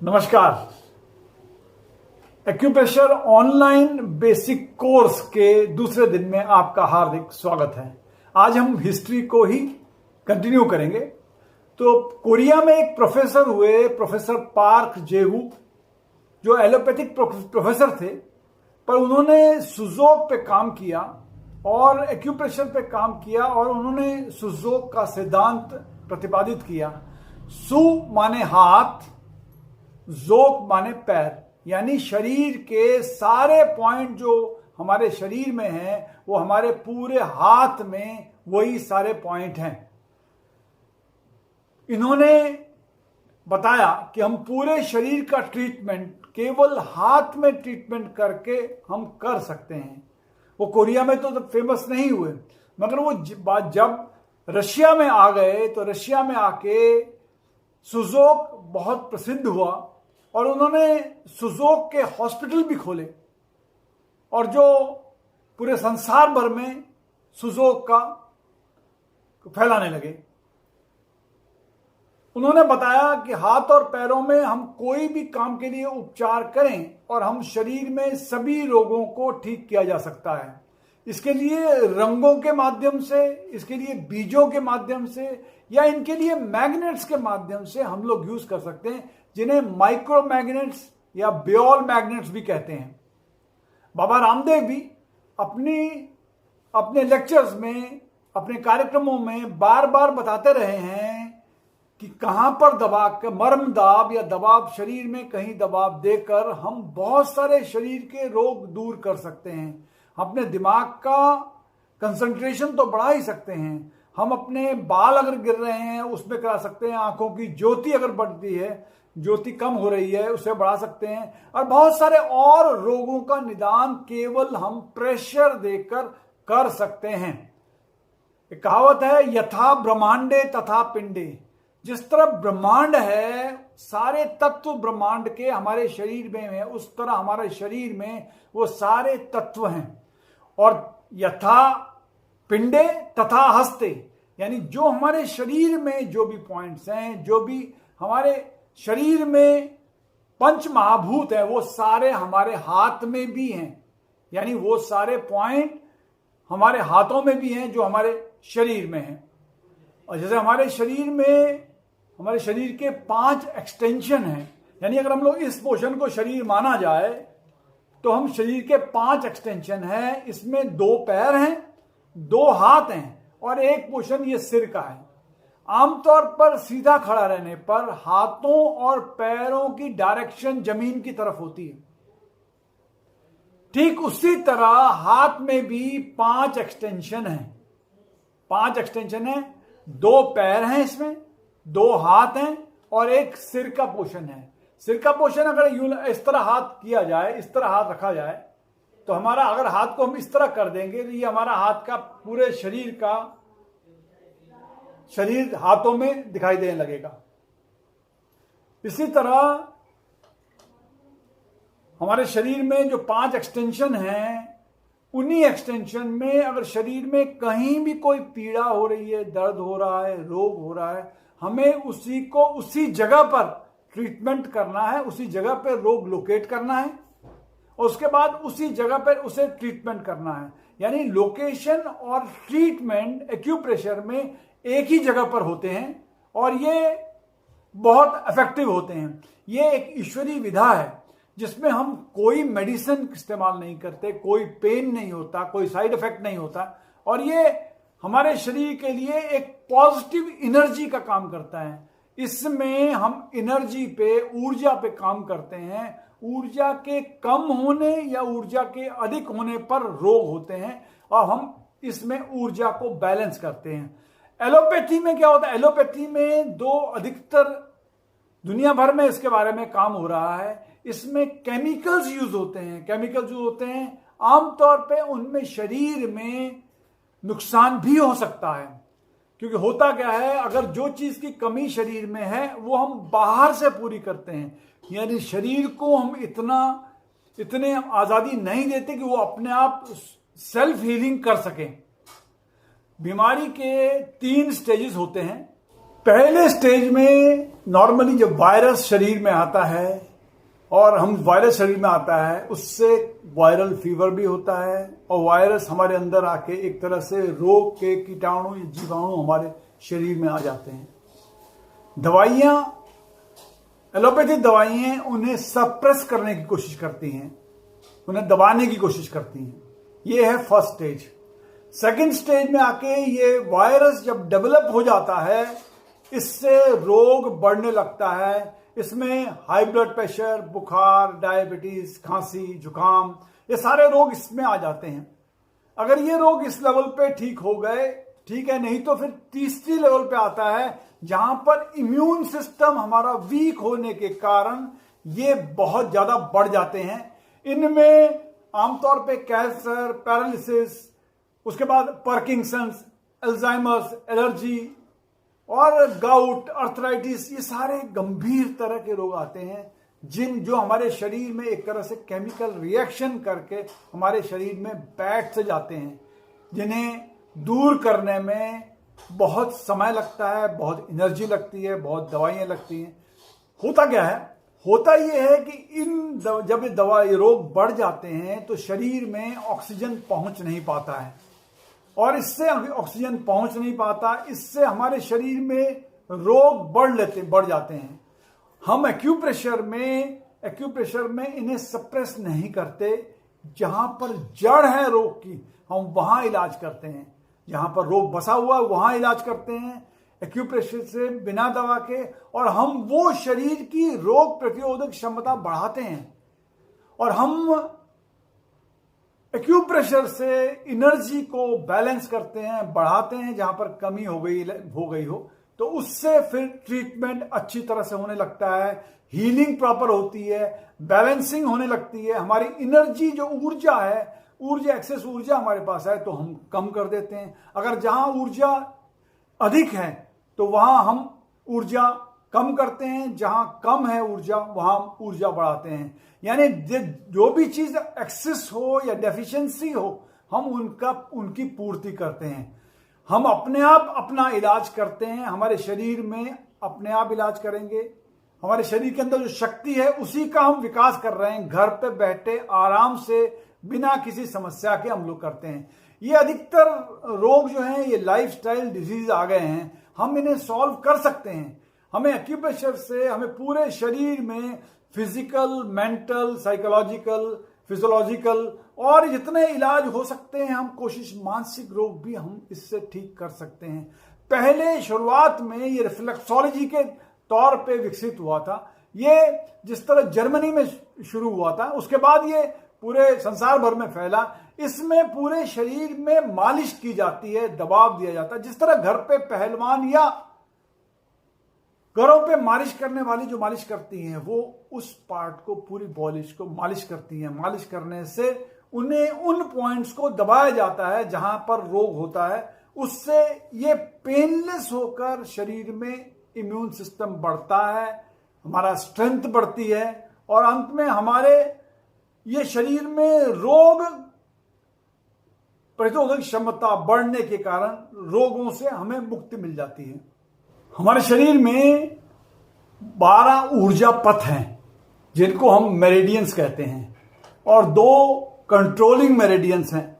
नमस्कार। Acupressure online basic course के दूसरे दिन में आपका हार्दिक स्वागत है। आज हम हिस्ट्री को ही कंटिन्यू करेंगे। तो कोरिया में एक प्रोफेसर हुए, प्रोफेसर पार्क जेवू, जो एलोपैथिक प्रोफेसर थे, पर उन्होंने सुजोक पे काम किया और एक्यूप्रेशर पे काम किया और उन्होंने सुजोक का सिद्धांत प्रतिपादित किया। सु माने हाथ, जोक माने पैर, यानी शरीर के सारे पॉइंट जो हमारे शरीर में हैं वो हमारे पूरे हाथ में वही सारे पॉइंट हैं। इन्होंने बताया कि हम पूरे शरीर का ट्रीटमेंट केवल हाथ में ट्रीटमेंट करके हम कर सकते हैं। वो कोरिया में तो फेमस नहीं हुए, मगर वो जब रशिया में आ गए तो रशिया में आके सुजोक बहुत प्रसिद्ध हुआ और उन्होंने सुजोक के हॉस्पिटल भी खोले और जो पूरे संसार भर में सुजोक का फैलाने लगे। उन्होंने बताया कि हाथ और पैरों में हम कोई भी काम के लिए उपचार करें और हम शरीर में सभी रोगों को ठीक किया जा सकता है। इसके लिए रंगों के माध्यम से, इसके लिए बीजों के माध्यम से या इनके लिए मैग्नेट्स के माध्यम से हम लोग यूज कर सकते हैं, जिन्हें माइक्रो मैग्नेट्स या बेॉल मैग्नेट्स भी कहते हैं। बाबा रामदेव भी अपने लेक्चर्स में, अपने कार्यक्रमों में बार बार बताते रहे हैं कि कहां पर दबाव, मर्म दाब या दबाव, शरीर में कहीं दबाव देकर हम बहुत सारे शरीर के रोग दूर कर सकते हैं। अपने दिमाग का कंसंट्रेशन तो बढ़ा ही सकते हैं, हम अपने बाल अगर गिर रहे हैं उसमें करा सकते हैं, आंखों की ज्योति अगर बढ़ती है, ज्योति कम हो रही है, उसे बढ़ा सकते हैं, और बहुत सारे और रोगों का निदान केवल हम प्रेशर देकर कर सकते हैं। एक कहावत है, यथा ब्रह्मांडे तथा पिंडे। जिस तरह ब्रह्मांड है, सारे तत्व ब्रह्मांड के हमारे शरीर में है, उस तरह हमारे शरीर में वो सारे तत्व हैं। और यथा पिंडे तथा हस्ते, यानी जो हमारे शरीर में जो भी पॉइंट्स हैं, जो भी हमारे शरीर में पंच महाभूत है, वो सारे हमारे हाथ में भी हैं। यानी वो सारे पॉइंट हमारे हाथों में भी हैं जो हमारे शरीर में हैं। और जैसे हमारे शरीर के 5 एक्सटेंशन हैं, यानी अगर हम लोग इस पोर्शन को शरीर माना जाए तो हम शरीर के 5 एक्सटेंशन हैं। इसमें 2 पैर हैं, 2 हाथ हैं और एक पोर्शन ये सिर का है। आमतौर पर सीधा खड़ा रहने पर हाथों और पैरों की डायरेक्शन जमीन की तरफ होती है। ठीक उसी तरह हाथ में भी 5 एक्सटेंशन हैं। 5 एक्सटेंशन है, 2 पैर हैं, इसमें 2 हाथ हैं और एक सिर का पोर्शन है। सिर का पोर्शन अगर यूं इस तरह हाथ किया जाए, इस तरह हाथ रखा जाए, तो हमारा अगर हाथ को हम इस तरह कर देंगे तो ये हमारा हाथ का पूरे शरीर हाथों में दिखाई देने लगेगा। इसी तरह हमारे शरीर में जो 5 एक्सटेंशन हैं, उन्हीं एक्सटेंशन में अगर शरीर में कहीं भी कोई पीड़ा हो रही है, दर्द हो रहा है, रोग हो रहा है, हमें उसी जगह पर ट्रीटमेंट करना है, उसी जगह पर रोग लोकेट करना है और उसके बाद उसी जगह पर उसे ट्रीटमेंट करना है। यानी लोकेशन और ट्रीटमेंट एक्यूप्रेशर में एक ही जगह पर होते हैं और ये बहुत इफेक्टिव होते हैं। ये एक ईश्वरीय विधा है जिसमें हम कोई मेडिसिन इस्तेमाल नहीं करते, कोई पेन नहीं होता, कोई साइड इफेक्ट नहीं होता और ये हमारे शरीर के लिए एक पॉजिटिव एनर्जी का काम करता है। इसमें हम एनर्जी पे, ऊर्जा पे काम करते हैं। ऊर्जा के कम होने या ऊर्जा के अधिक होने पर रोग होते हैं और हम इसमें ऊर्जा को बैलेंस करते हैं। एलोपैथी में क्या होता है? एलोपैथी में अधिकतर दुनिया भर में इसके बारे में काम हो रहा है। इसमें केमिकल्स यूज होते हैं। आमतौर पे उनमें शरीर में नुकसान भी हो सकता है, क्योंकि होता क्या है, अगर जो चीज की कमी शरीर में है वो हम बाहर से पूरी करते हैं, यानी शरीर को हम इतने आजादी नहीं देते कि वो अपने आप सेल्फ हीलिंग कर सके। बीमारी के 3 स्टेजेस होते हैं। पहले स्टेज में नॉर्मली जब वायरस शरीर में आता है और हम वायरस शरीर में आता है उससे वायरल फीवर भी होता है और वायरस हमारे अंदर आके एक तरह से रोग के कीटाणु या जीवाणु हमारे शरीर में आ जाते हैं। दवाइयां, एलोपैथिक दवाइयां उन्हें सप्रेस करने की कोशिश करती हैं, उन्हें दबाने की कोशिश करती हैं। ये है फर्स्ट स्टेज। सेकंड स्टेज में आके ये वायरस जब डेवलप हो जाता है, इससे रोग बढ़ने लगता है। इसमें हाई ब्लड प्रेशर, बुखार, डायबिटीज, खांसी, जुकाम, ये सारे रोग इसमें आ जाते हैं। अगर ये रोग इस लेवल पे ठीक हो गए ठीक है, नहीं तो फिर तीसरी लेवल पे आता है जहां पर इम्यून सिस्टम हमारा वीक होने के कारण ये बहुत ज्यादा बढ़ जाते हैं। इनमें आमतौर पे कैंसर, पैरालिसिस, उसके बाद पार्किंसंस, अल्जाइमर्स, एलर्जी और गाउट, अर्थराइटिस, ये सारे गंभीर तरह के रोग आते हैं जो हमारे शरीर में एक तरह से केमिकल रिएक्शन करके हमारे शरीर में बैठ से जाते हैं, जिन्हें दूर करने में बहुत समय लगता है, बहुत एनर्जी लगती है, बहुत दवाइयां लगती हैं। होता क्या है? होता यह है कि जब ये रोग बढ़ जाते हैं तो शरीर में ऑक्सीजन पहुंच नहीं पाता है और इससे ऑक्सीजन पहुंच नहीं पाता, इससे हमारे शरीर में रोग बढ़ जाते हैं। हम एक्यूप्रेशर में इन्हें सप्रेस नहीं करते। जहां पर जड़ है रोग की हम वहां इलाज करते हैं, जहां पर रोग बसा हुआ है वहां इलाज करते हैं एक्यूप्रेशर से, बिना दवा के। और हम वो शरीर की रोग प्रतिरोधक क्षमता बढ़ाते हैं और हम एक्यूप्रेशर से एनर्जी को बैलेंस करते हैं, बढ़ाते हैं। जहां पर कमी हो गई हो तो उससे फिर ट्रीटमेंट अच्छी तरह से होने लगता है, हीलिंग प्रॉपर होती है, बैलेंसिंग होने लगती है। हमारी एनर्जी जो ऊर्जा है, एक्सेस ऊर्जा हमारे पास है तो हम कम कर देते हैं। अगर जहां ऊर्जा अधिक है तो वहां हम ऊर्जा कम करते हैं, जहां कम है ऊर्जा वहां ऊर्जा बढ़ाते हैं। यानी जो भी चीज एक्सेस हो या डेफिशिएंसी हो हम उनकी पूर्ति करते हैं। हम अपने आप अपना इलाज करते हैं, हमारे शरीर में अपने आप इलाज करेंगे। हमारे शरीर के अंदर जो शक्ति है उसी का हम विकास कर रहे हैं। घर पे बैठे आराम से बिना किसी समस्या के हम लोग करते हैं। ये अधिकतर रोग जो हैं ये लाइफस्टाइल डिजीज आ गए हैं, हम इन्हें सॉल्व कर सकते हैं। हमें एक्यूप्रेशर से हमें पूरे शरीर में फिजिकल, मेंटल, साइकोलॉजिकल, फिजियोलॉजिकल और जितने इलाज हो सकते हैं हम कोशिश, मानसिक रोग भी हम इससे ठीक कर सकते हैं। पहले शुरुआत में ये रिफ्लेक्सोलॉजी के तौर पे विकसित हुआ था। ये जिस तरह जर्मनी में शुरू हुआ था उसके बाद ये पूरे संसार भर में फैला। इसमें पूरे शरीर में मालिश की जाती है, दबाव दिया जाता है। जिस तरह घर पे पहलवान या घरों पे मालिश करने वाली जो मालिश करती हैं वो उस पार्ट को, पूरी बॉडी को मालिश करती हैं। मालिश करने से उन्हें उन पॉइंट्स को दबाया जाता है जहां पर रोग होता है। उससे ये पेनलेस होकर शरीर में इम्यून सिस्टम बढ़ता है, हमारा स्ट्रेंथ बढ़ती है और अंत में हमारे ये शरीर में रोग प्रतिरोधक क्षमता बढ़ने के कारण रोगों से हमें मुक्ति मिल जाती है। हमारे शरीर में 12 ऊर्जा पथ हैं जिनको हम मेरिडियंस कहते हैं और 2 कंट्रोलिंग मेरिडियंस हैं।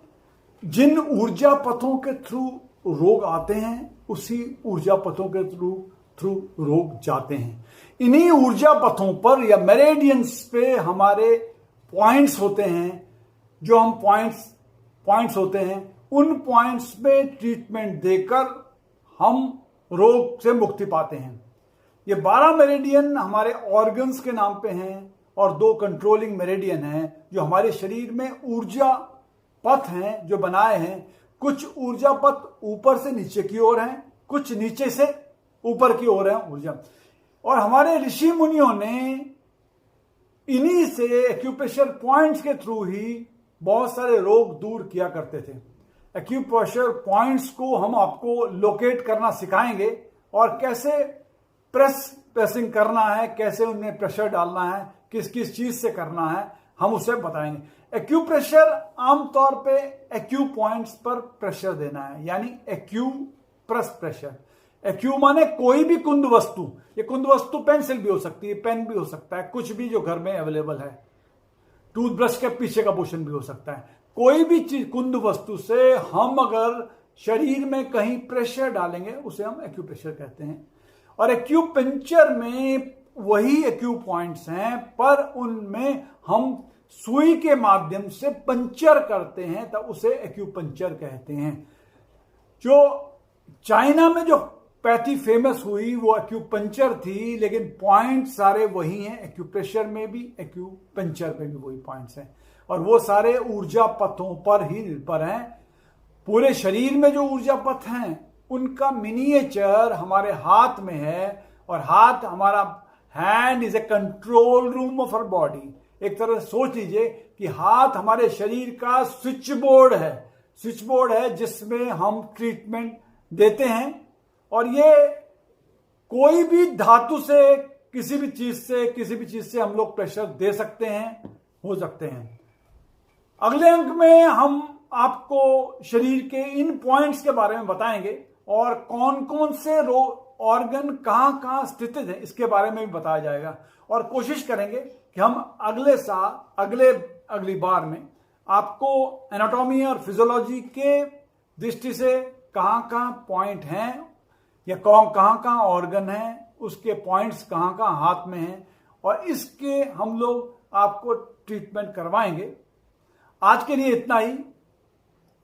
जिन ऊर्जा पथों के थ्रू रोग आते हैं उसी ऊर्जा पथों के थ्रू रोग जाते हैं। इन्हीं ऊर्जा पथों पर या मेरिडियंस पे हमारे पॉइंट्स होते हैं। जो हम पॉइंट्स होते हैं उन पॉइंट्स पे ट्रीटमेंट देकर हम रोग से मुक्ति पाते हैं। ये 12 मेरिडियन हमारे ऑर्गन्स के नाम पे हैं और 2 कंट्रोलिंग मेरिडियन हैं जो हमारे शरीर में ऊर्जा पथ हैं जो बनाए हैं। कुछ ऊर्जा पथ ऊपर से नीचे की ओर हैं, कुछ नीचे से ऊपर की ओर है ऊर्जा। और हमारे ऋषि मुनियों ने इन्हीं से एक्यूप्रेशर पॉइंट्स के थ्रू ही बहुत सारे रोग दूर किया करते थे। एक्यूप्रेशर पॉइंट्स को हम आपको लोकेट करना सिखाएंगे और कैसे प्रेसिंग करना है, कैसे उनमें प्रेशर डालना है, किस किस चीज से करना है, हम उसे बताएंगे। एक्यूप्रेशर आमतौर पे एक्यू पॉइंट्स पर प्रेशर देना है, यानी एक्यू प्रेशर। एक्यू माने कोई भी कुंद वस्तु, ये कुंद वस्तु पेंसिल भी हो सकती है, पेन भी हो सकता है, कुछ भी जो घर में अवेलेबल है, टूथब्रश के पीछे का पोर्शन भी हो सकता है। कोई भी चीज कुंद वस्तु से हम अगर शरीर में कहीं प्रेशर डालेंगे उसे हम एक्यूप्रेशर कहते हैं। और एक्यूपंक्चर में वही एक्यू पॉइंट्स हैं, पर उनमें हम सुई के माध्यम से पंचर करते हैं, तब उसे एक्यूपंक्चर कहते हैं। जो चाइना में जो पैथी फेमस हुई वो एक्यूपंक्चर थी, लेकिन पॉइंट सारे वही हैं। एक्यूप्रेशर में भी एक्यूपंक्चर में भी वही पॉइंट्स हैं, और वो सारे ऊर्जा पथों पर ही निर्भर हैं। पूरे शरीर में जो ऊर्जा पथ हैं उनका मिनिएचर हमारे हाथ में है, और हाथ हमारा hand is a control room of our body. एक तरह से सोच लीजिए कि हाथ हमारे शरीर का स्विच बोर्ड है जिसमें हम ट्रीटमेंट देते हैं। और ये कोई भी धातु से, किसी भी चीज से हम लोग प्रेशर दे सकते हैं, हो सकते हैं। अगले अंक में हम आपको शरीर के इन पॉइंट्स के बारे में बताएंगे, और कौन कौन से ऑर्गन कहां कहां स्थित है इसके बारे में भी बताया जाएगा। और कोशिश करेंगे कि हम अगली बार में आपको एनाटॉमी और फिजियोलॉजी के दृष्टि से कहां कहां पॉइंट हैं, या कहां कहां ऑर्गन हैं, उसके पॉइंट्स कहां कहां हाथ में हैं, और इसके हम लोग आपको ट्रीटमेंट करवाएंगे। आज के लिए इतना ही।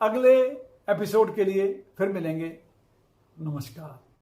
अगले एपिसोड के लिए फिर मिलेंगे। नमस्कार।